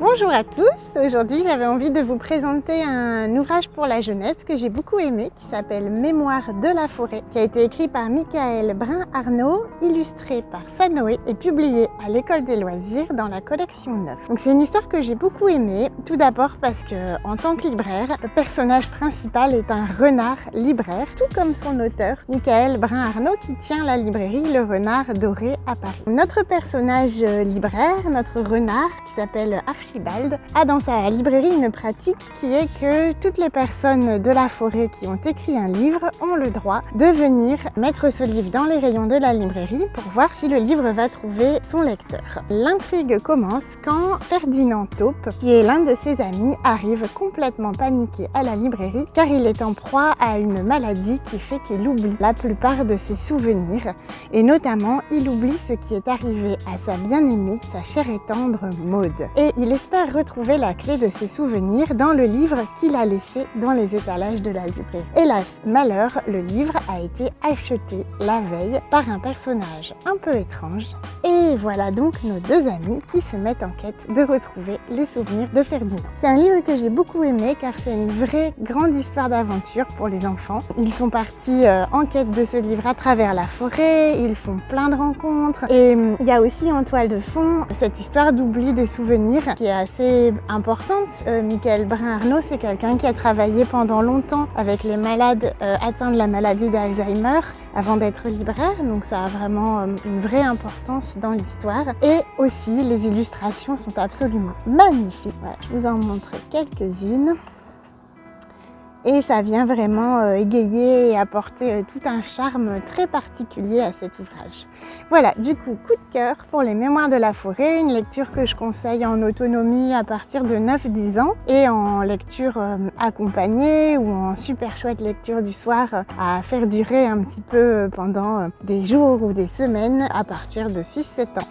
Bonjour à tous, aujourd'hui j'avais envie de vous présenter un ouvrage pour la jeunesse que j'ai beaucoup aimé qui s'appelle Mémoires de la forêt, qui a été écrit par Michael Brun-Arnaud, illustré par Sanoé et publié à l'École des loisirs dans la collection 9. Donc c'est une histoire que j'ai beaucoup aimée, tout d'abord parce que en tant que libraire, le personnage principal est un renard libraire, tout comme son auteur Michael Brun-Arnaud qui tient la librairie Le Renard Doré à Paris. Notre personnage libraire, notre renard qui s'appelle Archibald, a dans sa librairie une pratique qui est que toutes les personnes de la forêt qui ont écrit un livre ont le droit de venir mettre ce livre dans les rayons de la librairie pour voir si le livre va trouver son lecteur. L'intrigue commence quand Ferdinand Taupe, qui est l'un de ses amis, arrive complètement paniqué à la librairie car il est en proie à une maladie qui fait qu'il oublie la plupart de ses souvenirs et notamment il oublie ce qui est arrivé à sa bien-aimée, sa chère et tendre Maud. Et il espère retrouver la clé de ses souvenirs dans le livre qu'il a laissé dans les étalages de la librairie. Hélas, malheur, le livre a été acheté la veille par un personnage un peu étrange. Et voilà donc nos deux amis qui se mettent en quête de retrouver les souvenirs de Ferdinand. C'est un livre que j'ai beaucoup aimé car c'est une vraie grande histoire d'aventure pour les enfants. Ils sont partis en quête de ce livre à travers la forêt, ils font plein de rencontres et il y a aussi en toile de fond cette histoire d'oubli des souvenirs qui est assez importante. Michael Brun-Arnaud, c'est quelqu'un qui a travaillé pendant longtemps avec les malades atteints de la maladie d'Alzheimer avant d'être libraire, donc ça a vraiment une vraie importance dans l'histoire. Et aussi, les illustrations sont absolument magnifiques. Voilà, je vous en montre quelques-unes. Et ça vient vraiment égayer et apporter tout un charme très particulier à cet ouvrage. Voilà, du coup, coup de cœur pour les Mémoires de la forêt, une lecture que je conseille en autonomie à partir de 9-10 ans et en lecture accompagnée ou en super chouette lecture du soir à faire durer un petit peu pendant des jours ou des semaines à partir de 6-7 ans.